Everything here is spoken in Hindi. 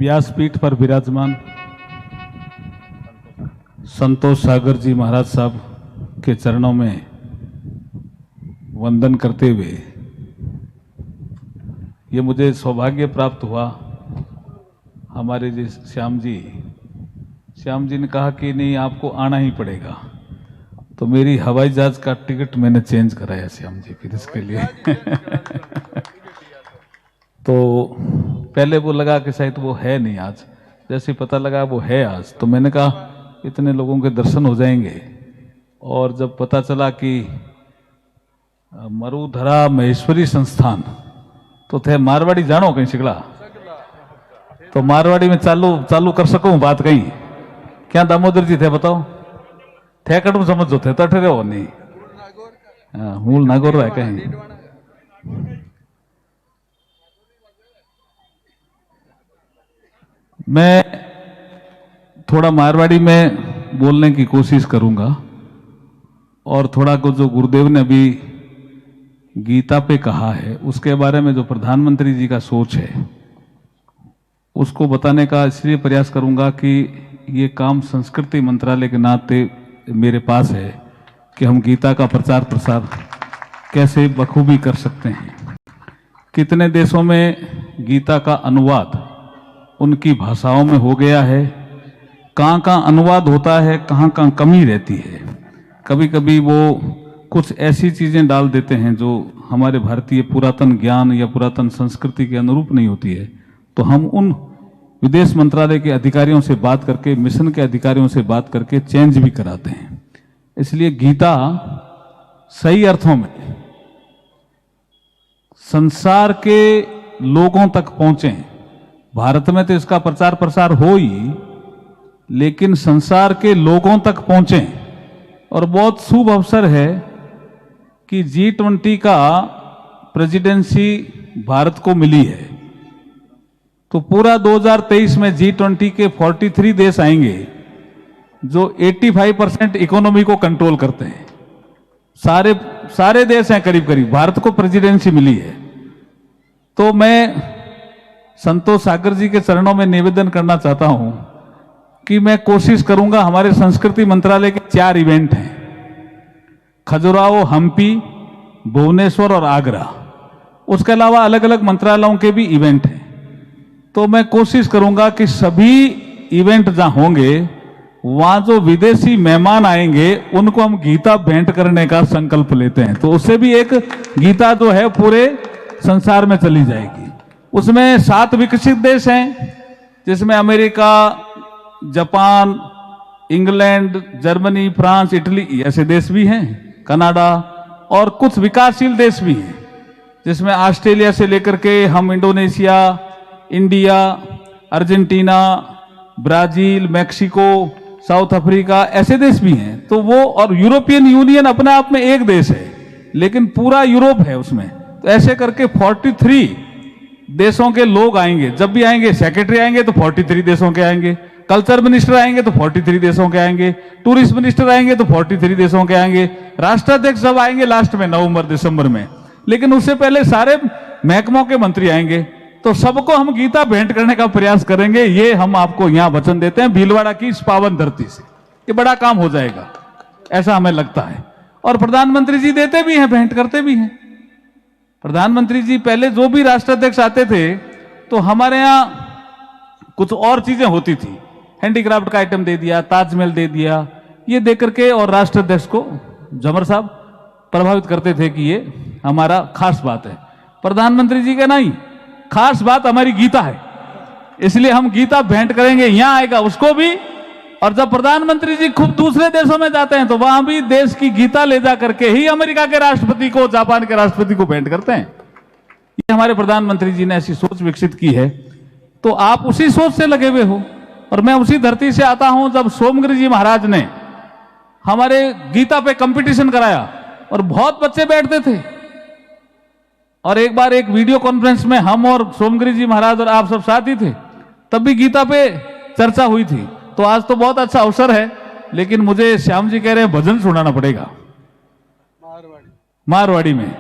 व्यासपीठ पर विराजमान संतोष सागर जी महाराज साहब के चरणों में वंदन करते हुए ये मुझे सौभाग्य प्राप्त हुआ। हमारे जी श्याम जी ने कहा कि नहीं, आपको आना ही पड़ेगा, तो मेरी हवाई जहाज का टिकट मैंने चेंज कराया श्याम जी फिर इसके लिए। तो पहले वो लगा कि शायद वो है नहीं आज, जैसे पता लगा वो है आज, तो मैंने कहा इतने लोगों के दर्शन हो जाएंगे। और जब पता चला कि मरुधरा महेश्वरी संस्थान तो थे मारवाड़ी, जानो कहीं शिकला, तो मारवाड़ी में चालू कर सकूं बात कहीं। क्या दामोदर जी थे बताओ, थे कटू समझो थे तो ठहरे हो नहीं, मूल नागौर है कहीं। मैं थोड़ा मारवाड़ी में बोलने की कोशिश करूंगा और थोड़ा को जो गुरुदेव ने अभी गीता पे कहा है उसके बारे में जो प्रधानमंत्री जी का सोच है उसको बताने का इसलिए प्रयास करूंगा कि ये काम संस्कृति मंत्रालय के नाते मेरे पास है कि हम गीता का प्रचार प्रसार कैसे बखूबी कर सकते हैं। कितने देशों में गीता का अनुवाद उनकी भाषाओं में हो गया है, कहाँ अनुवाद होता है, कहाँ कमी रहती है। कभी कभी वो कुछ ऐसी चीजें डाल देते हैं जो हमारे भारतीय पुरातन ज्ञान या पुरातन संस्कृति के अनुरूप नहीं होती है, तो हम उन विदेश मंत्रालय के अधिकारियों से बात करके, मिशन के अधिकारियों से बात करके चेंज भी कराते हैं। इसलिए गीता सही अर्थों में संसार के लोगों तक पहुंचे। भारत में तो इसका प्रचार प्रसार हो ही, लेकिन संसार के लोगों तक पहुंचे। और बहुत शुभ अवसर है कि G20 का प्रेसिडेंसी भारत को मिली है, तो पूरा 2023 में G20 के 43 देश आएंगे जो 85% इकोनॉमी को कंट्रोल करते हैं। सारे देश हैं करीब करीब, भारत को प्रेसिडेंसी मिली है। तो मैं संतोष सागर जी के चरणों में निवेदन करना चाहता हूं कि मैं कोशिश करूंगा, हमारे संस्कृति मंत्रालय के 4 इवेंट हैं, खजुराहो, हम्पी, भुवनेश्वर और आगरा। उसके अलावा अलग अलग मंत्रालयों के भी इवेंट हैं। तो मैं कोशिश करूंगा कि सभी इवेंट जहां होंगे वहां जो विदेशी मेहमान आएंगे उनको हम गीता भेंट करने का संकल्प लेते हैं, तो उससे भी एक गीता जो है पूरे संसार में चली जाएगी। उसमें 7 विकसित देश हैं जिसमें America, Japan, England, Germany, France, Italy ऐसे देश भी हैं, कनाडा, और कुछ विकासशील देश भी हैं जिसमें ऑस्ट्रेलिया से लेकर के हम Indonesia, India, Argentina, Brazil, Mexico, south Africa ऐसे देश भी हैं। तो वो, और यूरोपियन यूनियन अपने आप में एक देश है लेकिन पूरा यूरोप है उसमें। तो ऐसे करके 43 देशों के लोग आएंगे। जब भी आएंगे, सेक्रेटरी आएंगे तो 43 देशों के आएंगे, कल्चर मिनिस्टर आएंगे तो 43 देशों के आएंगे, टूरिस्ट मिनिस्टर आएंगे तो 43 देशों के आएंगे, राष्ट्राध्यक्ष सब आएंगे लास्ट में नवंबर दिसंबर में, लेकिन उससे पहले सारे महकमों के मंत्री आएंगे। तो सबको हम गीता भेंट करने का प्रयास करेंगे, ये हम आपको यहां वचन देते हैं भीलवाड़ा की इस पावन धरती से। ये बड़ा काम हो जाएगा ऐसा हमें लगता है। और प्रधानमंत्री जी देते भी हैं, भेंट करते भी हैं। प्रधानमंत्री जी पहले जो भी राष्ट्राध्यक्ष आते थे तो हमारे यहाँ कुछ और चीजें होती थी, हैंडीक्राफ्ट का आइटम दे दिया, ताजमहल दे दिया, ये देकर के, और राष्ट्राध्यक्ष को झमर साहब प्रभावित करते थे कि ये हमारा खास बात है। प्रधानमंत्री जी का नहीं, खास बात हमारी गीता है, इसलिए हम गीता भेंट करेंगे। यहां आएगा उसको भी, और जब प्रधानमंत्री जी खुद दूसरे देशों में जाते हैं तो वहां भी देश की गीता ले जा करके ही अमेरिका के राष्ट्रपति को, जापान के राष्ट्रपति को भेंट करते हैं। ये हमारे प्रधानमंत्री जी ने ऐसी सोच विकसित की है। तो आप उसी सोच से लगे हुए हो, और मैं उसी धरती से आता हूं जब सोमगिरी जी महाराज ने हमारे गीता पे कंपटीशन कराया और बहुत बच्चे बैठते थे। और एक बार एक वीडियो कॉन्फ्रेंस में हम और सोमगिरी जी महाराज और आप सब साथ ही थे, तब भी गीता पे चर्चा हुई थी। तो आज तो बहुत अच्छा अवसर है, लेकिन मुझे श्याम जी कह रहे हैं भजन सुनाना पड़ेगा मारवाड़ी में।